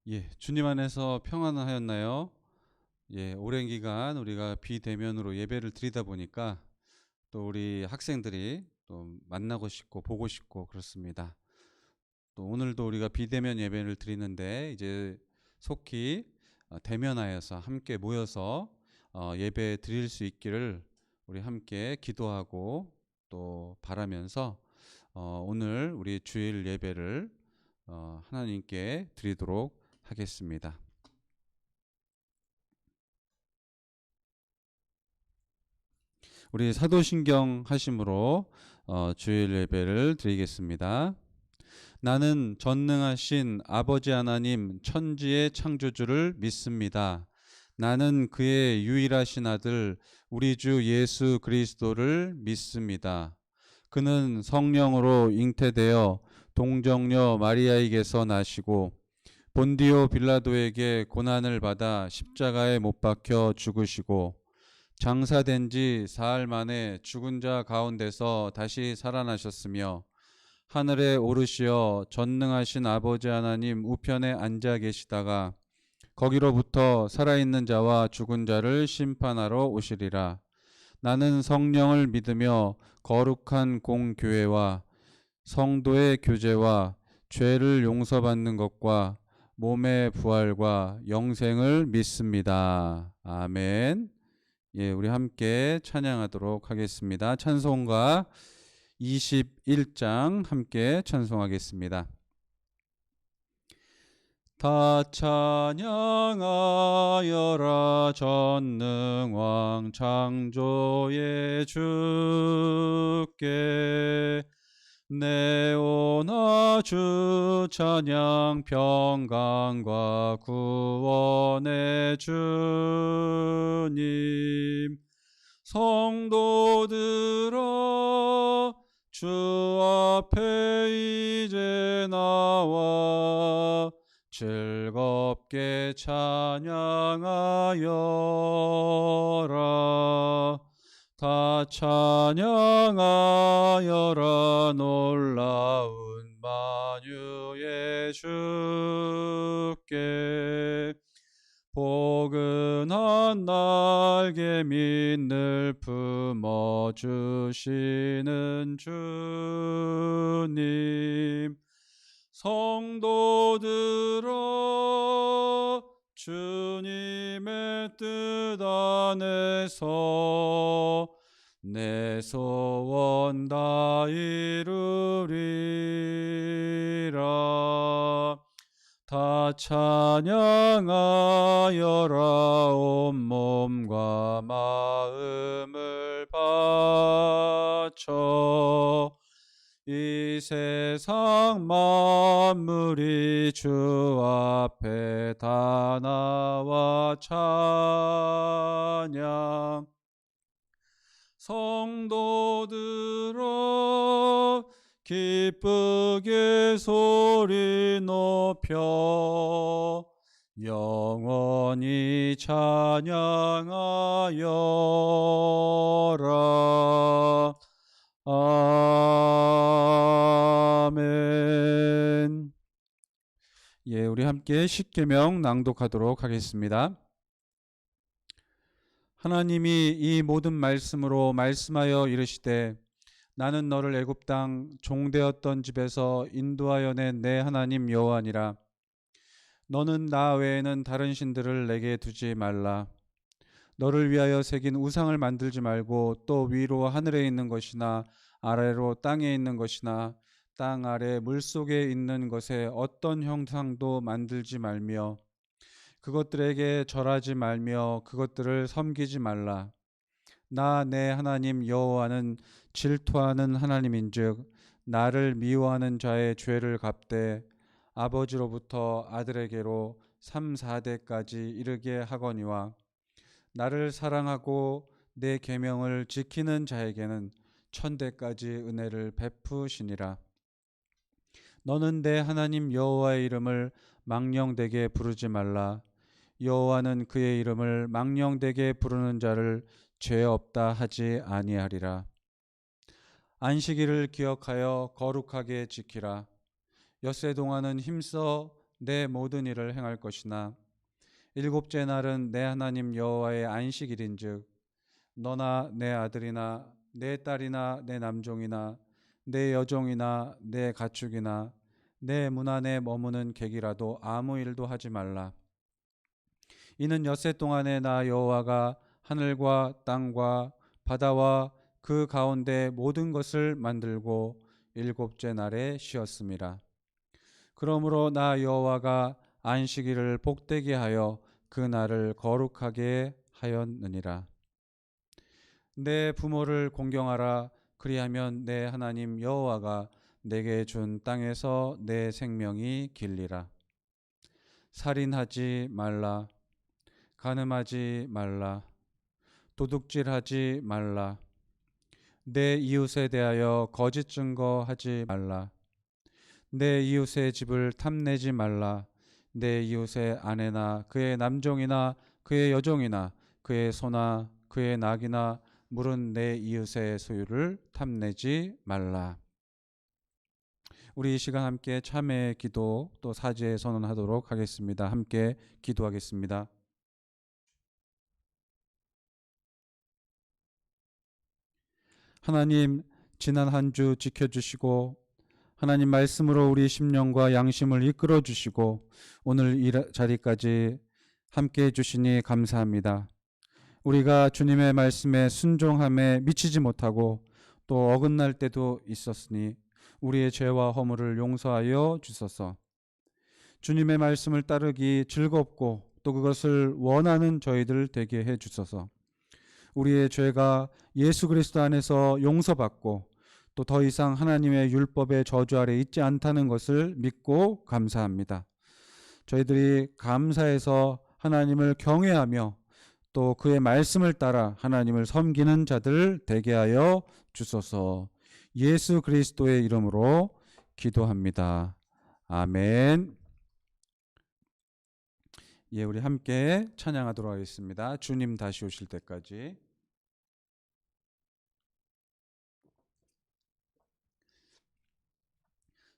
예, 주님 안에서 평안하였나요? 예, 오랜 기간 우리가 비대면으로 예배를 드리다 보니까 또 우리 학생들이 또 만나고 싶고 보고 싶고 그렇습니다. 또 오늘도 우리가 비대면 예배를 드리는데 이제 속히 대면하여서 함께 모여서 예배 드릴 수 있기를 우리 함께 기도하고 또 바라면서 오늘 우리 주일 예배를 하나님께 드리도록 하겠습니다. 우리 사도신경 하심으로 주일 예배를 드리겠습니다. 나는 전능하신 아버지 하나님 천지의 창조주를 믿습니다. 나는 그의 유일하신 아들 우리 주 예수 그리스도를 믿습니다. 그는 성령으로 잉태되어 동정녀 마리아에게서 나시고 본디오 빌라도에게 고난을 받아 십자가에 못 박혀 죽으시고 장사된 지 사흘 만에 죽은 자 가운데서 다시 살아나셨으며 하늘에 오르시어 전능하신 아버지 하나님 우편에 앉아 계시다가 거기로부터 살아있는 자와 죽은 자를 심판하러 오시리라. 나는 성령을 믿으며 거룩한 공교회와 성도의 교제와 죄를 용서받는 것과 몸의 부활과 영생을 믿습니다. 아멘. 예, 우리 함께 찬양하도록 하겠습니다. 찬송가 21장 함께 찬송하겠습니다. 다 찬양하여라 전능왕 창조의 주께 내오나 주 찬양 평강과 구원의 주님 성도들아 주 앞에 이제 나와 즐겁게 찬양하여라. 다 찬양하여라 놀라운 만유의 주께 포근한 날개 밑늘 품어주시는 주님 성도들아 주님의 뜻 안에서 내 소원 다 이루리라. 다 찬양하여라 온몸과 마음을 바쳐 이 세상 만물이 주 앞에 다 나와 찬양 성도들아 기쁘게 소리 높여 영원히 찬양하여라. 아멘. 예, 우리 함께 십계명 낭독하도록 하겠습니다. 하나님이 이 모든 말씀으로 말씀하여 이르시되 나는 너를 애굽 땅 종되었던 집에서 인도하여 낸 내 하나님 여호와니라. 너는 나 외에는 다른 신들을 내게 두지 말라. 너를 위하여 새긴 우상을 만들지 말고 또 위로 하늘에 있는 것이나 아래로 땅에 있는 것이나 땅 아래 물속에 있는 것에 어떤 형상도 만들지 말며 그것들에게 절하지 말며 그것들을 섬기지 말라. 나 내 하나님 여호와는 질투하는 하나님인즉 나를 미워하는 자의 죄를 갚되 아버지로부터 아들에게로 3, 4대까지 이르게 하거니와 나를 사랑하고 내 계명을 지키는 자에게는 1000대까지 은혜를 베푸시니라. 너는 내 하나님 여호와의 이름을 망령되게 부르지 말라. 여호와는 그의 이름을 망령되게 부르는 자를 죄 없다 하지 아니하리라. 안식일을 기억하여 거룩하게 지키라. 엿새 동안은 힘써 내 모든 일을 행할 것이나 일곱째 날은 내 하나님 여호와의 안식일인즉 너나 내 아들이나 내 딸이나 내 남종이나 내 여종이나 내 가축이나 내 문 안에 머무는 객이라도 아무 일도 하지 말라. 이는 엿새 동안에 나 여호와가 하늘과 땅과 바다와 그 가운데 모든 것을 만들고 일곱째 날에 쉬었음이라. 그러므로 나 여호와가 안식일을 복되게 하여 그 날을 거룩하게 하였느니라. 내 부모를 공경하라. 그리하면 내 하나님 여호와가 내게 준 땅에서 내 생명이 길리라. 살인하지 말라. 간음하지 말라. 도둑질하지 말라. 내 이웃에 대하여 거짓 증거하지 말라. 내 이웃의 집을 탐내지 말라. 내 이웃의 아내나 그의 남종이나 그의 여종이나 그의 소나 그의 낙이나 물은 내 이웃의 소유를 탐내지 말라. 우리 이 시간 함께 참회의 기도 또 사죄의 선언하도록 하겠습니다. 함께 기도하겠습니다. 하나님, 지난 한 주 지켜주시고 하나님 말씀으로 우리 심령과 양심을 이끌어 주시고 오늘 이 자리까지 함께 해주시니 감사합니다. 우리가 주님의 말씀에 순종함에 미치지 못하고 또 어긋날 때도 있었으니 우리의 죄와 허물을 용서하여 주소서. 주님의 말씀을 따르기 즐겁고 또 그것을 원하는 저희들 되게 해 주소서. 우리의 죄가 예수 그리스도 안에서 용서받고 또 더 이상 하나님의 율법의 저주 아래 있지 않다는 것을 믿고 감사합니다. 저희들이 감사해서 하나님을 경외하며 또 그의 말씀을 따라 하나님을 섬기는 자들 되게 하여 주소서. 예수 그리스도의 이름으로 기도합니다. 아멘. 예, 우리 함께 찬양하도록 하겠습니다. 주님 다시 오실 때까지.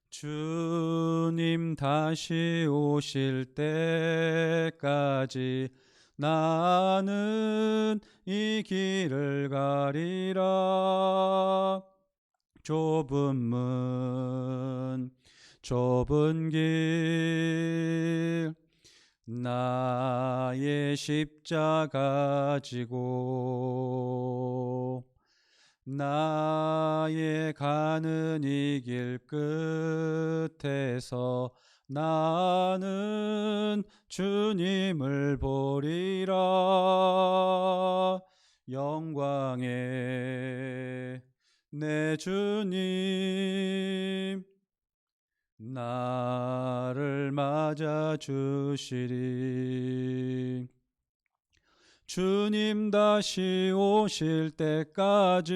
주님 다시 오실 때까지 나는 이 길을 가리라. 좁은 문 좁은 길 나의 십자가 지고 나의 가는 이 길 끝에서 나는 주님을 보리라. 영광의 내 주님 나를 맞아 주시리. 주님 다시 오실 때까지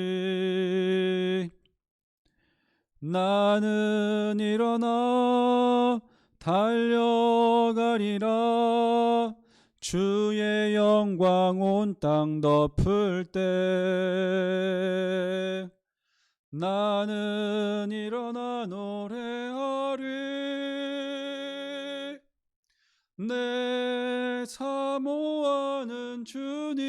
나는 일어나 달려가리라. 주의 영광 온 땅 덮을 때 나는 일어나 노래하리. 내 사모하는 주님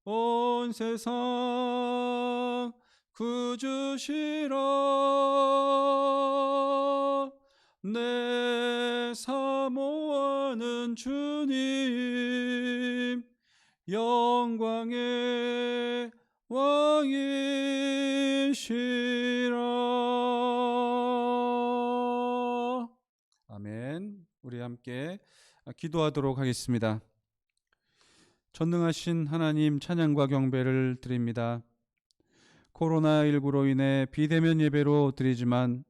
온 세상 구주시라. 내 사모하는 주님 영광의 왕이시라. 아멘. 우리 함께 기도하도록 하겠습니다. 전능하신 하나님 찬양과 경배를 드립니다. 코로나19로 인해 비대면 예배로 드리지만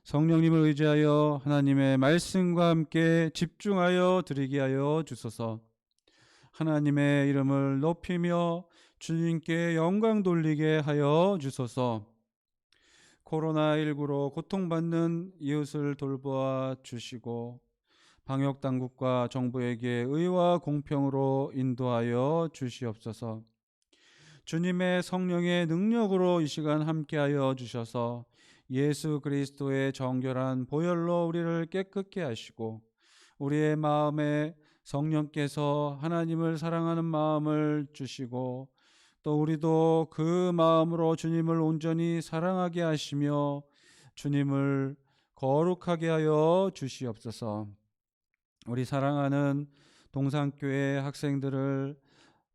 성령님을 의지하여 하나님의 말씀과 함께 집중하여 드리게 하여 주소서. 하나님의 이름을 높이며 주님께 영광 돌리게 하여 주소서. 코로나19로 고통받는 이웃을 돌보아 주시고 방역당국과 정부에게 의와 공평으로 인도하여 주시옵소서. 주님의 성령의 능력으로 이 시간 함께하여 주셔서 예수 그리스도의 정결한 보혈로 우리를 깨끗게 하시고 우리의 마음에 성령께서 하나님을 사랑하는 마음을 주시고 또 우리도 그 마음으로 주님을 온전히 사랑하게 하시며 주님을 거룩하게 하여 주시옵소서. 우리 사랑하는 동산교회 학생들을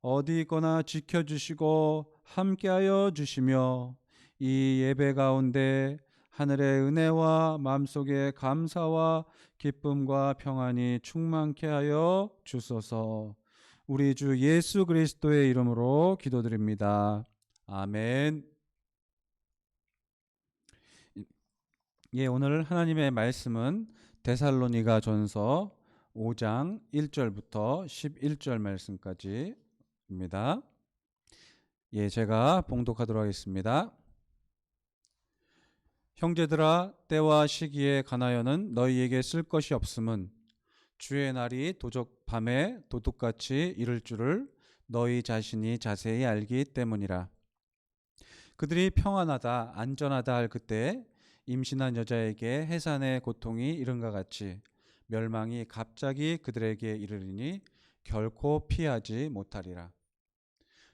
어디 있거나 지켜주시고 함께하여 주시며 이 예배 가운데 하늘의 은혜와 마음속의 감사와 기쁨과 평안이 충만케 하여 주소서. 우리 주 예수 그리스도의 이름으로 기도드립니다. 아멘. 예, 오늘 하나님의 말씀은 데살로니가 전서 5장 1절부터 11절 말씀까지입니다. 예, 제가 봉독하도록 하겠습니다. 형제들아, 때와 시기에 관하여는 너희에게 쓸 것이 없음은 주의 날이 밤에 도둑같이 이를 줄을 너희 자신이 자세히 알기 때문이라. 그들이 평안하다 안전하다 할 그때 임신한 여자에게 해산의 고통이 이른과 같이 멸망이 갑자기 그들에게 이르리니 결코 피하지 못하리라.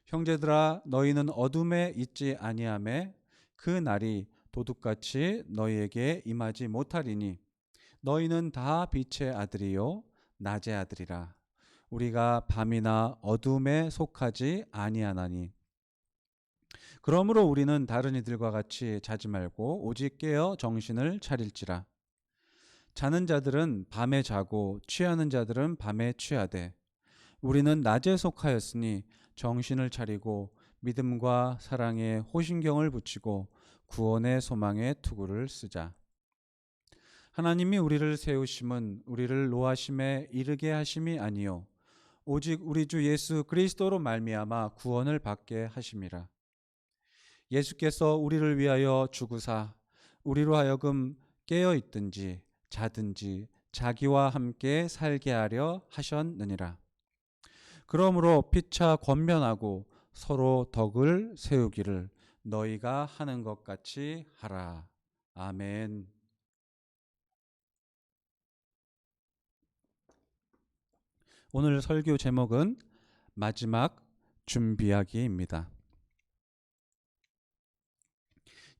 형제들아, 너희는 어둠에 있지 아니하매 그 날이 도둑같이 너희에게 임하지 못하리니 너희는 다 빛의 아들이요 낮의 아들이라. 우리가 밤이나 어둠에 속하지 아니하나니 그러므로 우리는 다른 이들과 같이 자지 말고 오직 깨어 정신을 차릴지라. 자는 자들은 밤에 자고 취하는 자들은 밤에 취하되 우리는 낮에 속하였으니 정신을 차리고 믿음과 사랑에 호신경을 붙이고 구원의 소망의 투구를 쓰자. 하나님이 우리를 세우심은 우리를 노하심에 이르게 하심이 아니요 오직 우리 주 예수 그리스도로 말미암아 구원을 받게 하심이라. 예수께서 우리를 위하여 죽으사 우리로 하여금 깨어 있든지 자든지 자기와 함께 살게 하려 하셨느니라. 그러므로 피차 권면하고 서로 덕을 세우기를 너희가 하는 것 같이 하라. 아멘. 오늘 설교 제목은 마지막 준비하기입니다.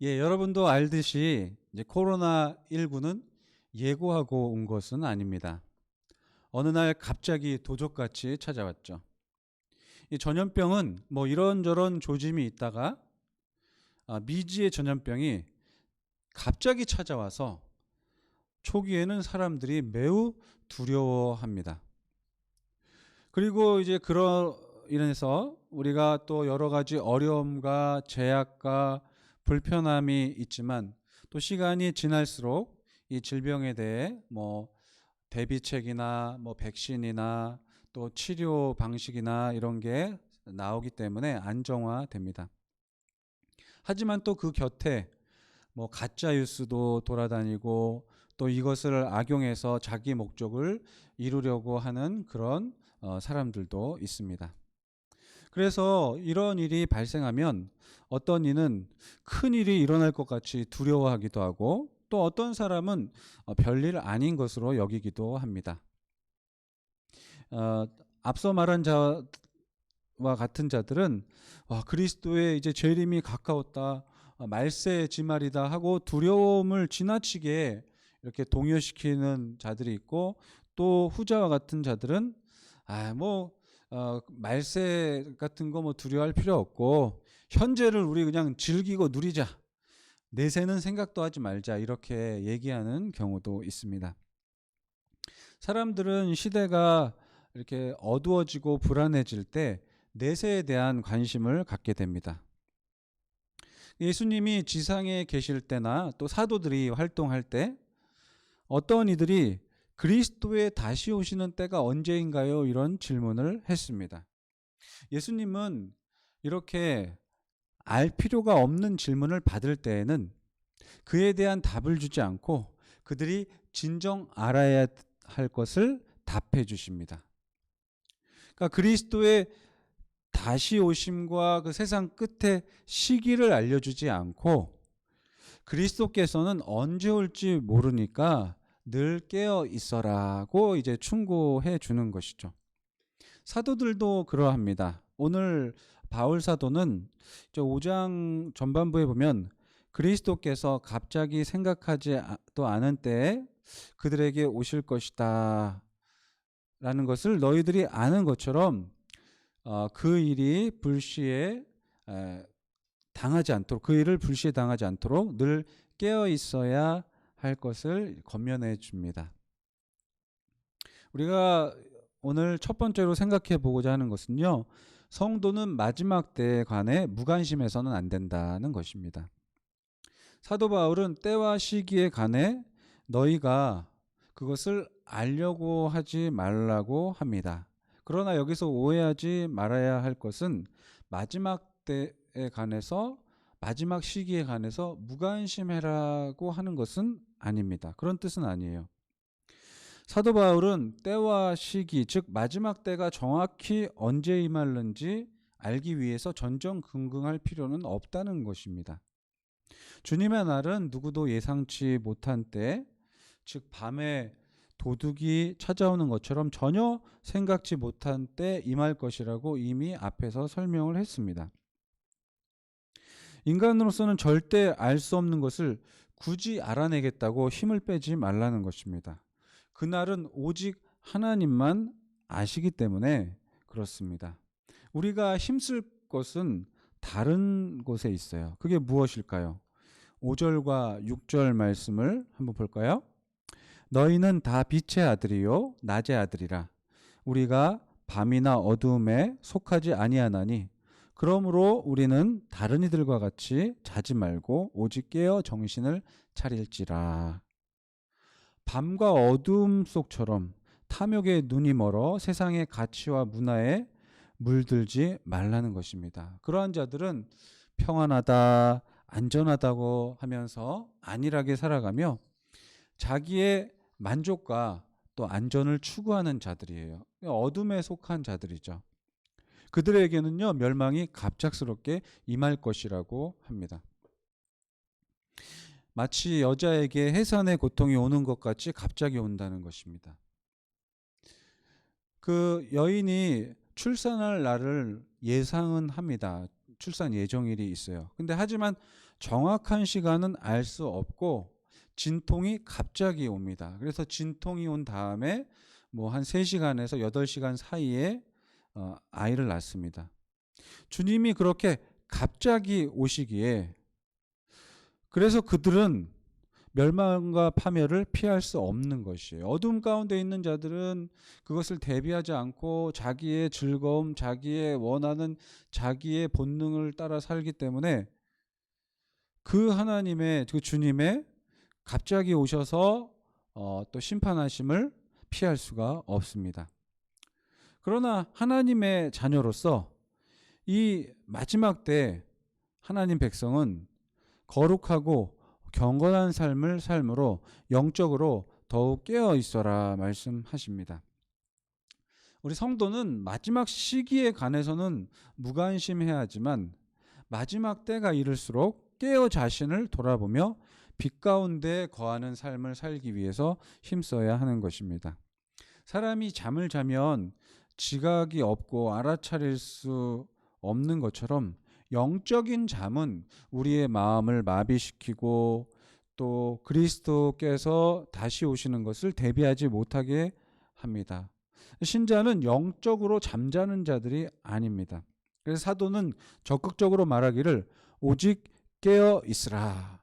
예, 여러분도 알듯이 이제 코로나19는 예고하고 온 것은 아닙니다. 어느 날 갑자기 도적같이 찾아왔죠. 이 전염병은 뭐 이런저런 조짐이 있다가 미지의 전염병이 갑자기 찾아와서 초기에는 사람들이 매우 두려워합니다. 그리고 이제 인해서 우리가 또 여러 가지 어려움과 제약과 불편함이 있지만 또 시간이 지날수록 이 질병에 대해 뭐 대비책이나 뭐 백신이나 또 치료 방식이나 이런 게 나오기 때문에 안정화됩니다. 하지만 또 그 곁에 뭐 가짜 뉴스도 돌아다니고 또 이것을 악용해서 자기 목적을 이루려고 하는 그런 사람들도 있습니다. 그래서 이런 일이 발생하면 어떤 이는 큰 일이 일어날 것 같이 두려워하기도 하고 또 어떤 사람은 별일 아닌 것으로 여기기도 합니다. 앞서 말한 자와 같은 자들은 그리스도의 이제 재림이 가까웠다, 말세의 지말이다 하고 두려움을 지나치게 이렇게 동요시키는 자들이 있고 또 후자와 같은 자들은 말세 같은 거 뭐 두려워할 필요 없고 현재를 우리 그냥 즐기고 누리자. 내세는 생각도 하지 말자. 이렇게 얘기하는 경우도 있습니다. 사람들은 시대가 이렇게 어두워지고 불안해질 때 내세에 대한 관심을 갖게 됩니다. 예수님이 지상에 계실 때나 또 사도들이 활동할 때 어떤 이들이 그리스도의 다시 오시는 때가 언제인가요? 이런 질문을 했습니다. 예수님은 이렇게 알 필요가 없는 질문을 받을 때에는 그에 대한 답을 주지 않고 그들이 진정 알아야 할 것을 답해 주십니다. 그러니까 그리스도의 다시 오심과 그 세상 끝의 시기를 알려주지 않고 그리스도께서는 언제 올지 모르니까 늘 깨어 있어라고 이제 충고해 주는 것이죠. 사도들도 그러합니다. 오늘 바울 사도는 5장 전반부에 보면 그리스도께서 갑자기 생각하지도 않은 때에 그들에게 오실 것이다 라는 것을 너희들이 아는 것처럼 그 일이 불시에 당하지 않도록, 그 일을 불시에 당하지 않도록 늘 깨어 있어야 할 것을 권면해 줍니다. 우리가 오늘 첫 번째로 생각해 보고자 하는 것은요, 성도는 마지막 때에 관해 무관심해서는 안 된다는 것입니다. 사도 바울은 때와 시기에 관해 너희가 그것을 알려고 하지 말라고 합니다. 그러나 여기서 오해하지 말아야 할 것은 마지막 때에 관해서, 마지막 시기에 관해서 무관심해라고 하는 것은 아닙니다. 그런 뜻은 아니에요. 사도 바울은 때와 시기, 즉 마지막 때가 정확히 언제 임할는지 알기 위해서 전전긍긍할 필요는 없다는 것입니다. 주님의 날은 누구도 예상치 못한 때, 즉 밤에 도둑이 찾아오는 것처럼 전혀 생각지 못한 때 임할 것이라고 이미 앞에서 설명을 했습니다. 인간으로서는 절대 알 수 없는 것을 굳이 알아내겠다고 힘을 빼지 말라는 것입니다. 그날은 오직 하나님만 아시기 때문에 그렇습니다. 우리가 힘쓸 것은 다른 곳에 있어요. 그게 무엇일까요? 5절과 6절 말씀을 한번 볼까요? 너희는 다 빛의 아들이요 낮의 아들이라. 우리가 밤이나 어두움에 속하지 아니하나니 그러므로 우리는 다른 이들과 같이 자지 말고 오직 깨어 정신을 차릴지라. 밤과 어두움 속처럼 탐욕의 눈이 멀어 세상의 가치와 문화에 물들지 말라는 것입니다. 그러한 자들은 평안하다, 안전하다고 하면서 안일하게 살아가며 자기의 만족과 또 안전을 추구하는 자들이에요. 어둠에 속한 자들이죠. 그들에게는요, 멸망이 갑작스럽게 임할 것이라고 합니다. 마치 여자에게 해산의 고통이 오는 것 같이 갑자기 온다는 것입니다. 그 여인이 출산할 날을 예상은 합니다. 출산 예정일이 있어요. 근데 하지만 정확한 시간은 알 수 없고 진통이 갑자기 옵니다. 그래서 진통이 온 다음에 뭐 한 3시간에서 8시간 사이에 아이를 낳습니다. 주님이 그렇게 갑자기 오시기에 그래서 그들은 멸망과 파멸을 피할 수 없는 것이에요. 어둠 가운데 있는 자들은 그것을 대비하지 않고 자기의 즐거움, 자기의 원하는 자기의 본능을 따라 살기 때문에 그 하나님의, 그 주님의 갑자기 오셔서 또 심판하심을 피할 수가 없습니다. 그러나 하나님의 자녀로서 이 마지막 때 하나님 백성은 거룩하고 경건한 삶을 삶으로 영적으로 더욱 깨어 있어라 말씀하십니다. 우리 성도는 마지막 시기에 관해서는 무관심해야 하지만 마지막 때가 이를수록 깨어 자신을 돌아보며 빛 가운데 거하는 삶을 살기 위해서 힘써야 하는 것입니다. 사람이 잠을 자면 지각이 없고 알아차릴 수 없는 것처럼 영적인 잠은 우리의 마음을 마비시키고 또 그리스도께서 다시 오시는 것을 대비하지 못하게 합니다. 신자는 영적으로 잠자는 자들이 아닙니다. 그래서 사도는 적극적으로 말하기를 오직 깨어 있으라.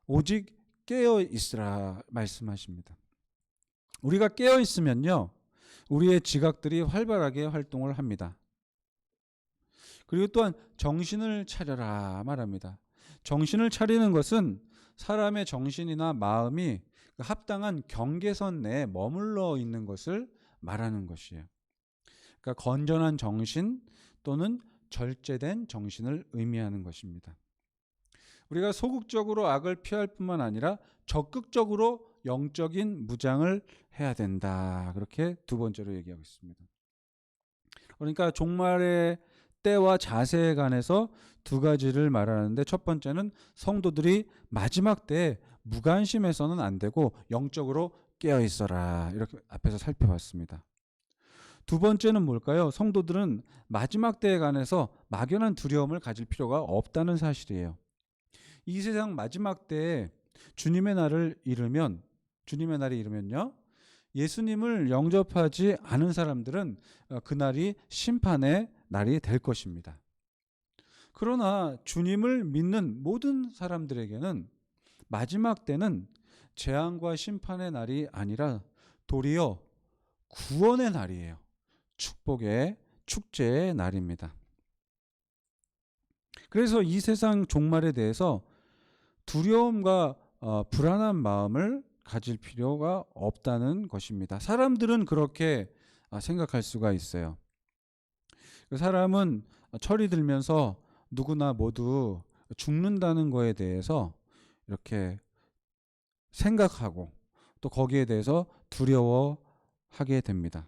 오직 깨어 있으라 말씀하십니다. 우리가 깨어 있으면요, 우리의 지각들이 활발하게 활동을 합니다. 그리고 또한 정신을 차려라 말합니다. 정신을 차리는 것은 사람의 정신이나 마음이 합당한 경계선 내에 머물러 있는 것을 말하는 것이에요. 그러니까 건전한 정신 또는 절제된 정신을 의미하는 것입니다. 우리가 소극적으로 악을 피할 뿐만 아니라 적극적으로 영적인 무장을 해야 된다. 그렇게 두 번째로 얘기하고 있습니다. 그러니까 종말의 때와 자세에 관해서 두 가지를 말하는데, 첫 번째는 성도들이 마지막 때에 무관심해서는 안 되고 영적으로 깨어 있어라, 이렇게 앞에서 살펴봤습니다. 두 번째는 뭘까요? 성도들은 마지막 때에 관해서 막연한 두려움을 가질 필요가 없다는 사실이에요. 이 세상 마지막 때에 주님의 날이 이르면요, 예수님을 영접하지 않은 사람들은 그날이 심판의 날이 될 것입니다. 그러나 주님을 믿는 모든 사람들에게는 마지막 때는 재앙과 심판의 날이 아니라 도리어 구원의 날이에요. 축복의, 축제의 날입니다. 그래서 이 세상 종말에 대해서 두려움과 불안한 마음을 가질 필요가 없다는 것입니다. 사람들은 그렇게 생각할 수가 있어요. 사람은 철이 들면서 누구나 모두 죽는다는 거에 대해서 이렇게 생각하고 또 거기에 대해서 두려워하게 됩니다.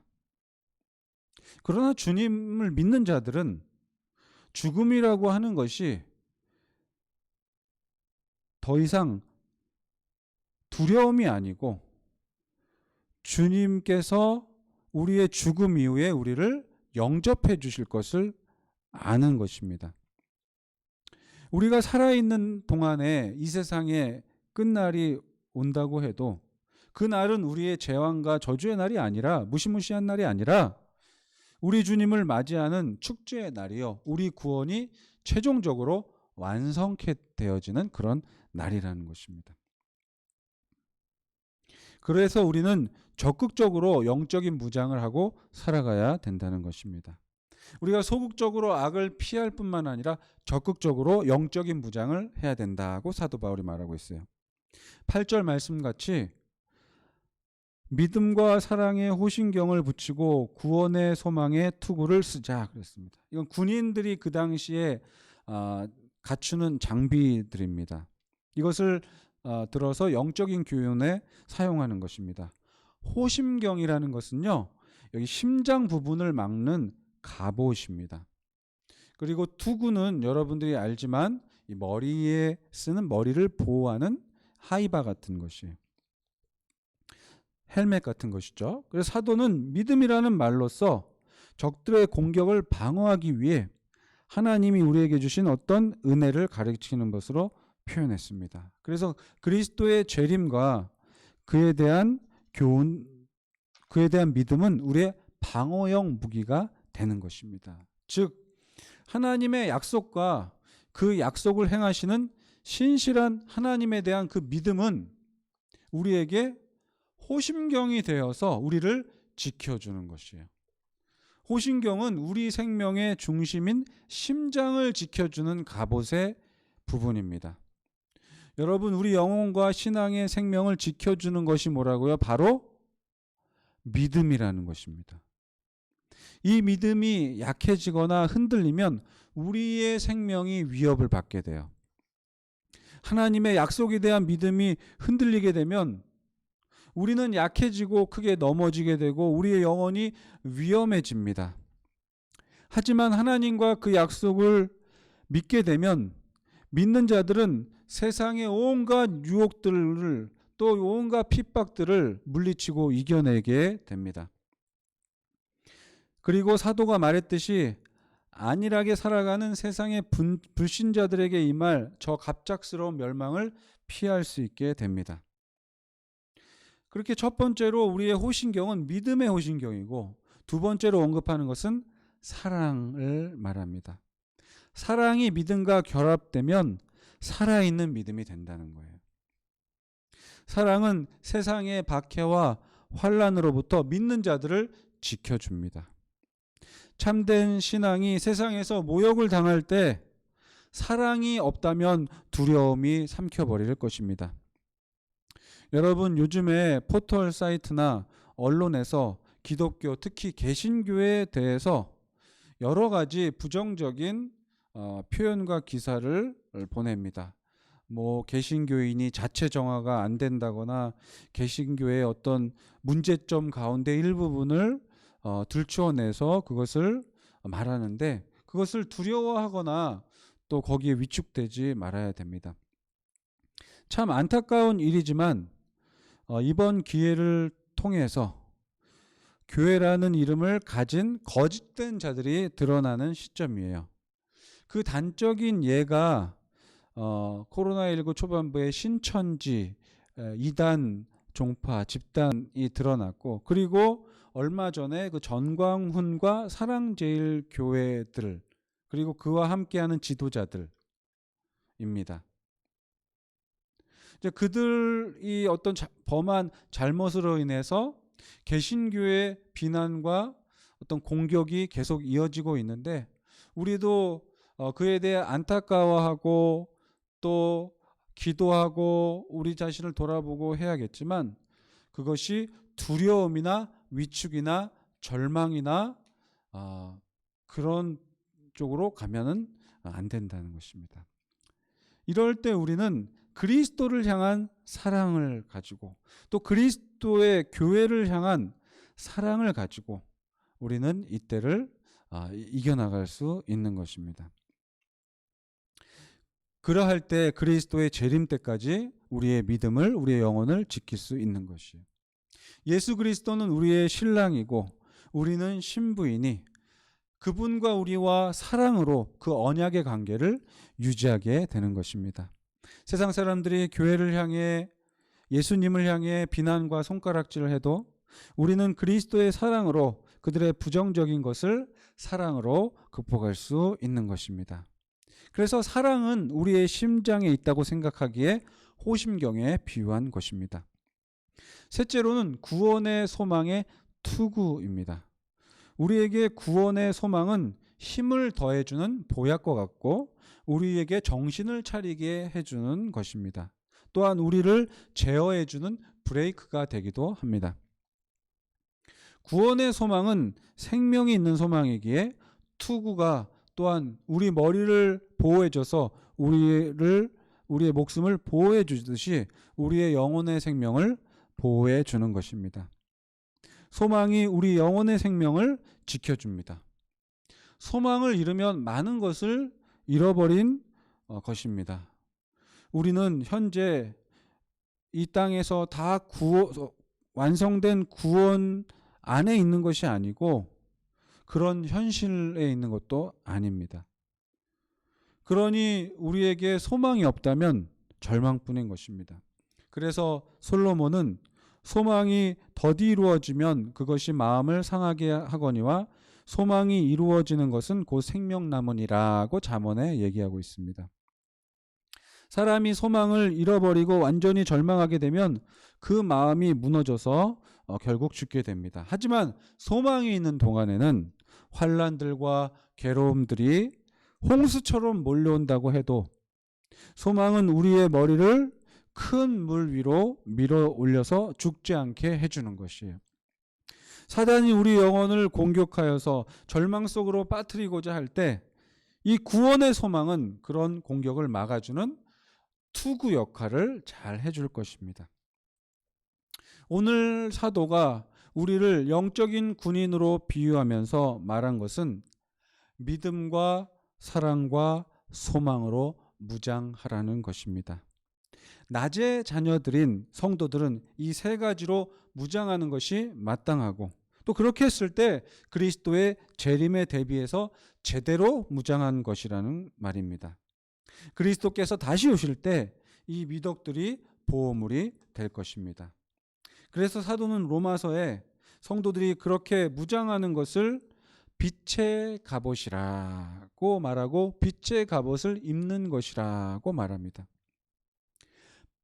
그러나 주님을 믿는 자들은 죽음이라고 하는 것이 더 이상 두려움이 아니고 주님께서 우리의 죽음 이후에 우리를 영접해 주실 것을 아는 것입니다. 우리가 살아있는 동안에 이 세상에 끝날이 온다고 해도 그 날은 우리의 재앙과 저주의 날이 아니라, 무시무시한 날이 아니라 우리 주님을 맞이하는 축제의 날이요, 우리 구원이 최종적으로 완성케 되어지는 그런 날이라는 것입니다. 그래서 우리는 적극적으로 영적인 무장을 하고 살아가야 된다는 것입니다. 우리가 소극적으로 악을 피할 뿐만 아니라 적극적으로 영적인 무장을 해야 된다고 사도 바울이 말하고 있어요. 8절 말씀같이 믿음과 사랑의 호신경을 붙이고 구원의 소망의 투구를 쓰자 그랬습니다. 이건 군인들이 그 당시에 갖추는 장비들입니다. 이것을 들어서 영적인 교훈에 사용하는 것입니다. 호심경이라는 것은요, 여기 심장 부분을 막는 갑옷입니다. 그리고 투구는 여러분들이 알지만 이 머리에 쓰는, 머리를 보호하는 하이바 같은 것이에요. 헬멧 같은 것이죠. 그래서 사도는 믿음이라는 말로써 적들의 공격을 방어하기 위해 하나님이 우리에게 주신 어떤 은혜를 가르치는 것으로 표현했습니다. 그래서 그리스도의 재림과 그에 대한 교훈, 그에 대한 믿음은 우리의 방어형 무기가 되는 것입니다. 즉 하나님의 약속과 그 약속을 행하시는 신실한 하나님에 대한 그 믿음은 우리에게 호심경이 되어서 우리를 지켜주는 것이에요. 호심경은 우리 생명의 중심인 심장을 지켜주는 갑옷의 부분입니다. 여러분, 우리 영혼과 신앙의 생명을 지켜주는 것이 뭐라고요? 바로 믿음이라는 것입니다. 이 믿음이 약해지거나 흔들리면 우리의 생명이 위협을 받게 돼요. 하나님의 약속에 대한 믿음이 흔들리게 되면 우리는 약해지고 크게 넘어지게 되고 우리의 영혼이 위험해집니다. 하지만 하나님과 그 약속을 믿게 되면 믿는 자들은 세상의 온갖 유혹들을, 또 온갖 핍박들을 물리치고 이겨내게 됩니다. 그리고 사도가 말했듯이 안일하게 살아가는 세상의 불신자들에게 임할 저 갑작스러운 멸망을 피할 수 있게 됩니다. 그렇게 첫 번째로 우리의 호신경은 믿음의 호신경이고, 두 번째로 언급하는 것은 사랑을 말합니다. 사랑이 믿음과 결합되면 살아있는 믿음이 된다는 거예요. 사랑은 세상의 박해와 환난으로부터 믿는 자들을 지켜줍니다. 참된 신앙이 세상에서 모욕을 당할 때 사랑이 없다면 두려움이 삼켜버릴 것입니다. 여러분, 요즘에 포털 사이트나 언론에서 기독교, 특히 개신교에 대해서 여러 가지 부정적인 표현과 기사를 보냅니다. 개신교인이 자체 정화가 안 된다거나 개신교의 어떤 문제점 가운데 일부분을 들추어내서 그것을 말하는데, 그것을 두려워하거나 또 거기에 위축되지 말아야 됩니다. 참 안타까운 일이지만 이번 기회를 통해서 교회라는 이름을 가진 거짓된 자들이 드러나는 시점이에요. 그 단적인 예가 코로나19 초반부에 신천지, 이단, 종파, 집단이 드러났고, 그리고 얼마 전에 그 전광훈과 사랑제일교회들, 그리고 그와 함께하는 지도자들입니다. 이제 그들이 어떤 범한 잘못으로 인해서 개신교의 비난과 어떤 공격이 계속 이어지고 있는데, 우리도 그에 대해 안타까워하고 또 기도하고 우리 자신을 돌아보고 해야겠지만, 그것이 두려움이나 위축이나 절망이나 그런 쪽으로 가면은 안 된다는 것입니다. 이럴 때 우리는 그리스도를 향한 사랑을 가지고 또 그리스도의 교회를 향한 사랑을 가지고 우리는 이때를 이겨나갈 수 있는 것입니다. 그러할 때 그리스도의 재림 때까지 우리의 믿음을, 우리의 영혼을 지킬 수 있는 것이에요. 예수 그리스도는 우리의 신랑이고 우리는 신부이니 그분과 우리와 사랑으로 그 언약의 관계를 유지하게 되는 것입니다. 세상 사람들이 교회를 향해, 예수님을 향해 비난과 손가락질을 해도 우리는 그리스도의 사랑으로 그들의 부정적인 것을 사랑으로 극복할 수 있는 것입니다. 그래서 사랑은 우리의 심장에 있다고 생각하기에 호심경에 비유한 것입니다. 셋째로는 구원의 소망의 투구입니다. 우리에게 구원의 소망은 힘을 더해주는 보약과 같고 우리에게 정신을 차리게 해주는 것입니다. 또한 우리를 제어해주는 브레이크가 되기도 합니다. 구원의 소망은 생명이 있는 소망이기에 투구가 또한 우리 머리를 보호해줘서 우리의 목숨을 보호해주듯이 우리의 영혼의 생명을 보호해주는 것입니다. 소망이 우리 영혼의 생명을 지켜줍니다. 소망을 잃으면 많은 것을 잃어버린 것입니다. 우리는 현재 이 땅에서 다 완성된 구원 안에 있는 것이 아니고 그런 현실에 있는 것도 아닙니다. 그러니 우리에게 소망이 없다면 절망뿐인 것입니다. 그래서 솔로몬은 소망이 더디 이루어지면 그것이 마음을 상하게 하거니와 소망이 이루어지는 것은 곧 생명나무니라고 잠언에 얘기하고 있습니다. 사람이 소망을 잃어버리고 완전히 절망하게 되면 그 마음이 무너져서 결국 죽게 됩니다. 하지만 소망이 있는 동안에는 환난들과 괴로움들이 홍수처럼 몰려온다고 해도 소망은 우리의 머리를 큰 물 위로 밀어 올려서 죽지 않게 해주는 것이에요. 사단이 우리 영혼을 공격하여서 절망 속으로 빠뜨리고자 할 때 이 구원의 소망은 그런 공격을 막아주는 투구 역할을 잘 해줄 것입니다. 오늘 사도가 우리를 영적인 군인으로 비유하면서 말한 것은 믿음과 사랑과 소망으로 무장하라는 것입니다. 낮의 자녀들인 성도들은 이 세 가지로 무장하는 것이 마땅하고 또 그렇게 했을 때 그리스도의 재림에 대비해서 제대로 무장한 것이라는 말입니다. 그리스도께서 다시 오실 때 이 미덕들이 보호물이 될 것입니다. 그래서 사도는 로마서에 성도들이 그렇게 무장하는 것을 빛의 갑옷이라고 말하고 빛의 갑옷을 입는 것이라고 말합니다.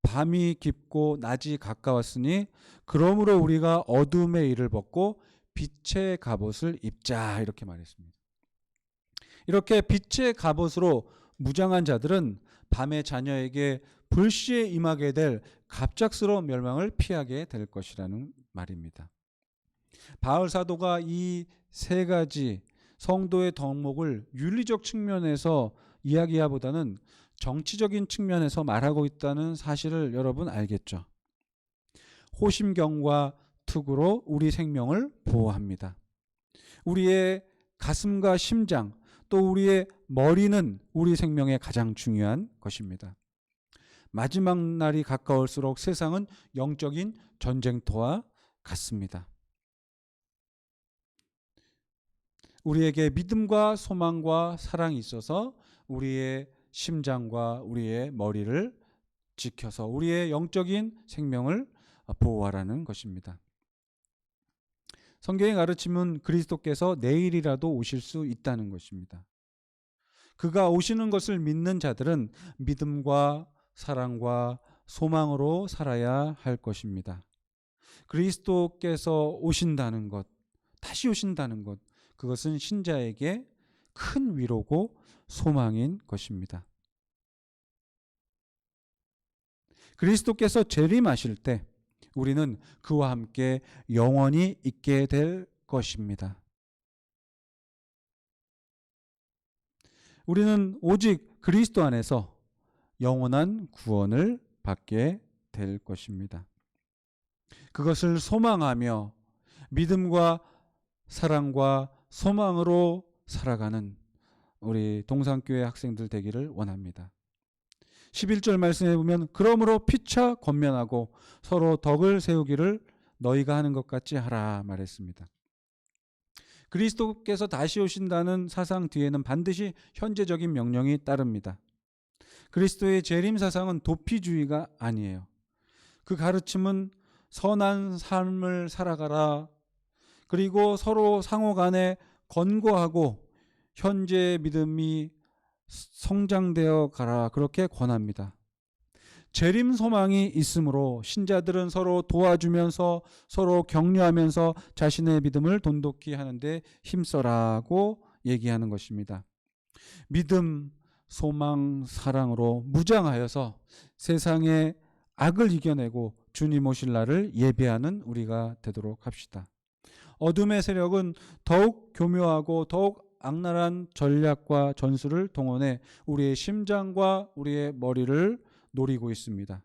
밤이 깊고 낮이 가까웠으니 그러므로 우리가 어둠의 일을 벗고 빛의 갑옷을 입자 이렇게 말했습니다. 이렇게 빛의 갑옷으로 무장한 자들은 밤의 자녀에게 불시에 임하게 될 갑작스러운 멸망을 피하게 될 것이라는 말입니다. 바울 사도가 이 세 가지 성도의 덕목을 윤리적 측면에서 이야기하보다는 정치적인 측면에서 말하고 있다는 사실을 여러분 알겠죠? 호심경과 투구로 우리 생명을 보호합니다. 우리의 가슴과 심장 또 우리의 머리는 우리 생명의 가장 중요한 것입니다. 마지막 날이 가까울수록 세상은 영적인 전쟁터와 같습니다. 우리에게 믿음과 소망과 사랑이 있어서 우리의 심장과 우리의 머리를 지켜서 우리의 영적인 생명을 보호하라는 것입니다. 성경의 가르침은 그리스도께서 내일이라도 오실 수 있다는 것입니다. 그가 오시는 것을 믿는 자들은 믿음과 사랑과 소망으로 살아야 할 것입니다. 그리스도께서 오신다는 것, 다시 오신다는 것, 그것은 신자에게 큰 위로고 소망인 것입니다. 그리스도께서 재림하실 때 우리는 그와 함께 영원히 있게 될 것입니다. 우리는 오직 그리스도 안에서 영원한 구원을 받게 될 것입니다. 그것을 소망하며 믿음과 사랑과 소망으로 살아가는 우리 동산교회 학생들 되기를 원합니다. 11절 말씀에 보면 그러므로 피차 권면하고 서로 덕을 세우기를 너희가 하는 것 같이 하라 말했습니다. 그리스도께서 다시 오신다는 사상 뒤에는 반드시 현재적인 명령이 따릅니다. 그리스도의 재림 사상은 도피주의가 아니에요. 그 가르침은 선한 삶을 살아가라, 그리고 서로 상호 간에 권고하고 현재의 믿음이 성장되어 가라, 그렇게 권합니다. 재림 소망이 있으므로 신자들은 서로 도와주면서 서로 격려하면서 자신의 믿음을 돈독히 하는데 힘써라고 얘기하는 것입니다. 믿음, 소망, 사랑으로 무장하여서 세상의 악을 이겨내고 주님 오실 날을 예배하는 우리가 되도록 합시다. 어둠의 세력은 더욱 교묘하고 더욱 악랄한 전략과 전술을 동원해 우리의 심장과 우리의 머리를 노리고 있습니다.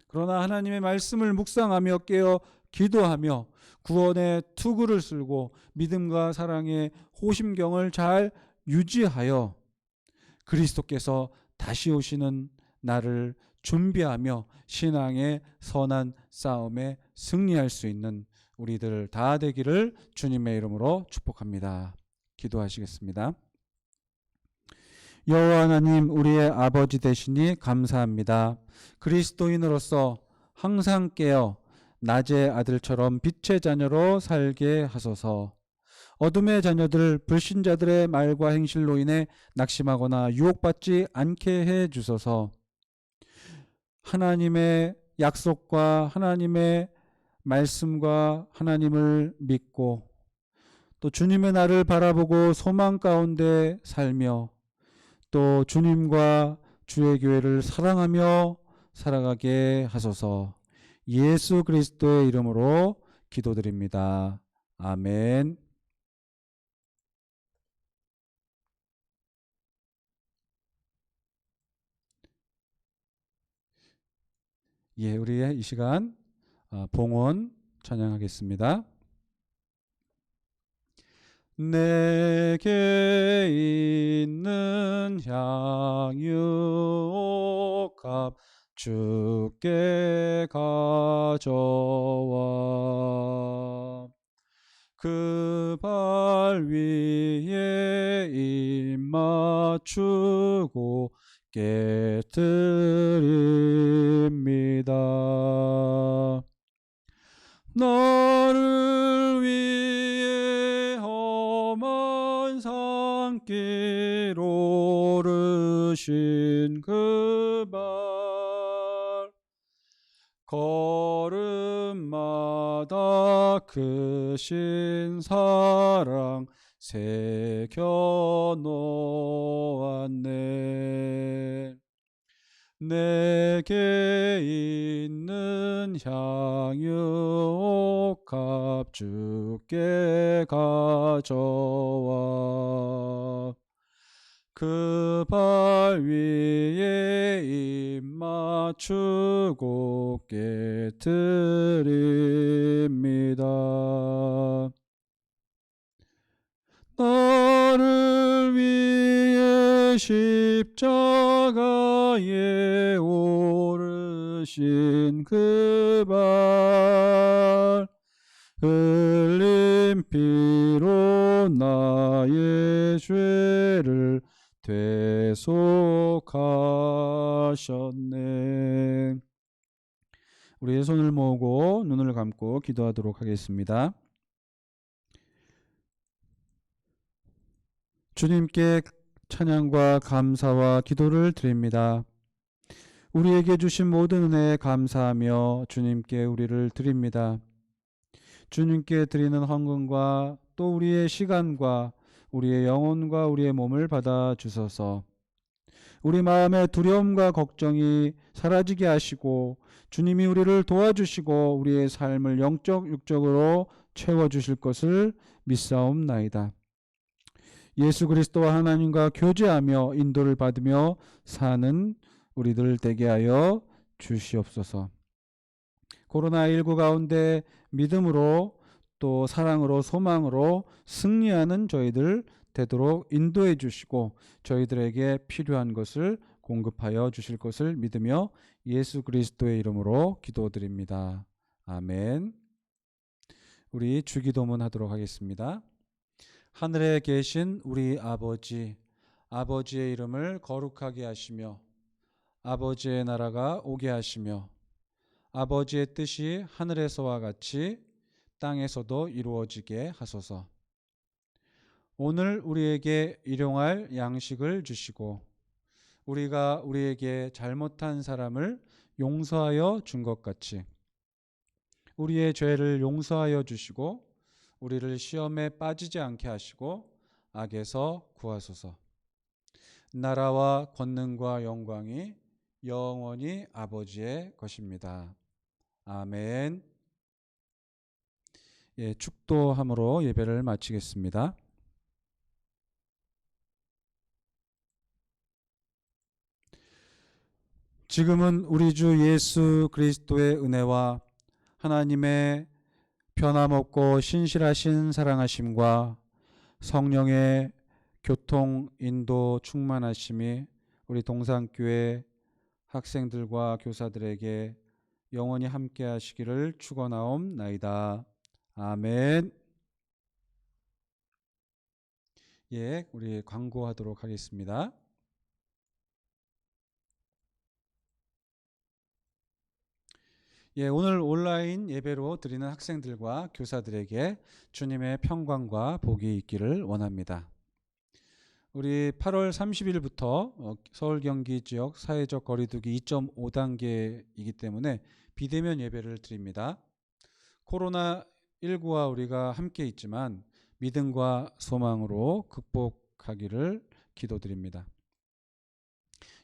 그러나 하나님의 말씀을 묵상하며 깨어 기도하며 구원의 투구를 쓸고 믿음과 사랑의 호심경을 잘 유지하여 그리스도께서 다시 오시는 날을 준비하며 신앙의 선한 싸움에 승리할 수 있는 우리들 다 되기를 주님의 이름으로 축복합니다. 기도하시겠습니다. 여호와 하나님, 우리의 아버지 되시니 감사합니다. 그리스도인으로서 항상 깨어 낮의 아들처럼 빛의 자녀로 살게 하소서. 어둠의 자녀들, 불신자들의 말과 행실로 인해 낙심하거나 유혹받지 않게 해 주소서. 하나님의 약속과 하나님의 말씀과 하나님을 믿고 또 주님의 날을 바라보고 소망 가운데 살며 또 주님과 주의 교회를 사랑하며 살아가게 하소서. 예수 그리스도의 이름으로 기도드립니다. 아멘. 예, 우리의 이 시간 봉헌 찬양하겠습니다. 내게 있는 향유옥합 주께 가져와 그 발 위에 입 맞추고 깨뜨립니다. 나를 위해 험한 산길 오르신 그 발 걸음마다 크신 사랑 새겨 놓았네. 내게 있는 향유옥합 주께 가져와 그 발 위에 입 맞추고 깨뜨립니다. 나를 십자가에 오르신 그 발 흘린 피로 나의 죄를 대속하셨네. 우리의 손을 모으고 눈을 감고 기도하도록 하겠습니다. 주님께 찬양과 감사와 기도를 드립니다. 우리에게 주신 모든 은혜에 감사하며 주님께 우리를 드립니다. 주님께 드리는 헌금과 또 우리의 시간과 우리의 영혼과 우리의 몸을 받아 주소서. 우리 마음의 두려움과 걱정이 사라지게 하시고 주님이 우리를 도와주시고 우리의 삶을 영적 육적으로 채워주실 것을 믿사옵나이다. 예수 그리스도와 하나님과 교제하며 인도를 받으며 사는 우리들 되게 하여 주시옵소서. 코로나19 가운데 믿음으로 또 사랑으로 소망으로 승리하는 저희들 되도록 인도해 주시고 저희들에게 필요한 것을 공급하여 주실 것을 믿으며 예수 그리스도의 이름으로 기도드립니다. 아멘. 우리 주기도문 하도록 하겠습니다. 하늘에 계신 우리 아버지, 아버지의 이름을 거룩하게 하시며 아버지의 나라가 오게 하시며 아버지의 뜻이 하늘에서와 같이 땅에서도 이루어지게 하소서. 오늘 우리에게 일용할 양식을 주시고 우리가 우리에게 잘못한 사람을 용서하여 준 것 같이 우리의 죄를 용서하여 주시고 우리를 시험에 빠지지 않게 하시고 악에서 구하소서. 나라와 권능과 영광이 영원히 아버지의 것입니다. 아멘. 예, 축도함으로 예배를 마치겠습니다. 지금은 우리 주 예수 그리스도의 은혜와 하나님의 변함없고 신실하신 사랑하심과 성령의 교통, 인도, 충만하심이 우리 동산교회 학생들과 교사들에게 영원히 함께 하시기를 축원하옵나이다. 아멘. 예, 우리 광고하도록 하겠습니다. 예, 오늘 온라인 예배로 드리는 학생들과 교사들에게 주님의 평강과 복이 있기를 원합니다. 우리 8월 30일부터 서울 경기 지역 사회적 거리두기 2.5단계이기 때문에 비대면 예배를 드립니다. 코로나19와 우리가 함께 있지만 믿음과 소망으로 극복하기를 기도드립니다.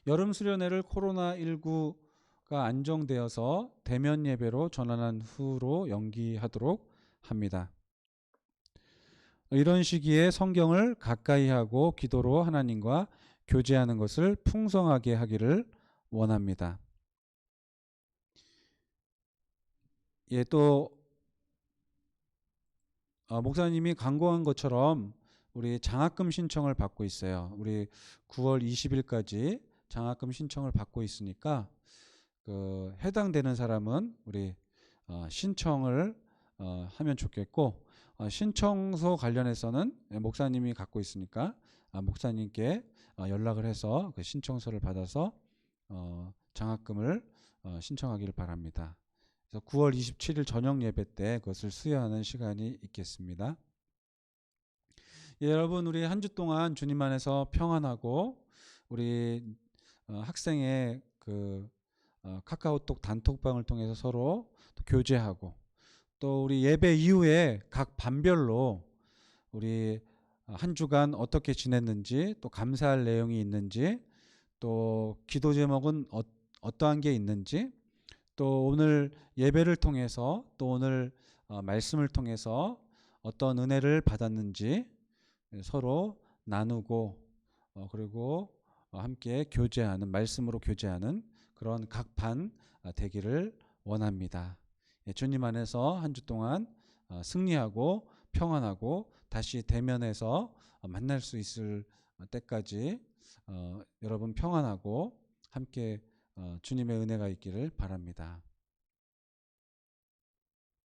여름 수련회를 코로나19가 안정되어서 대면 예배로 전환한 후로 연기하도록 합니다. 이런 시기에 성경을 가까이 하고 기도로 하나님과 교제하는 것을 풍성하게 하기를 원합니다. 예, 또 목사님이 광고한 것처럼 우리 장학금 신청을 받고 있어요. 우리 9월 20일까지 장학금 신청을 받고 있으니까 그 해당되는 사람은 우리 신청을 하면 좋겠고 신청서 관련해서는 목사님이 갖고 있으니까 목사님께 연락을 해서 그 신청서를 받아서 장학금을 신청하기를 바랍니다. 그래서 9월 27일 저녁 예배 때 그것을 수여하는 시간이 있겠습니다. 예, 여러분 우리 한 주 동안 주님 안에서 평안하고 우리 학생의 그 카카오톡 단톡방을 통해서 서로 또 교제하고 또 우리 예배 이후에 각 반별로 우리 한 주간 어떻게 지냈는지 또 감사할 내용이 있는지 또 기도 제목은 어떠한 게 있는지 또 오늘 예배를 통해서 또 오늘 말씀을 통해서 어떤 은혜를 받았는지 서로 나누고 그리고 함께 교제하는 말씀으로 교제하는 그런 각 반 되기를 원합니다. 주님 안에서 한 주 동안 승리하고 평안하고 다시 대면해서 만날 수 있을 때까지 여러분 평안하고 함께 주님의 은혜가 있기를 바랍니다.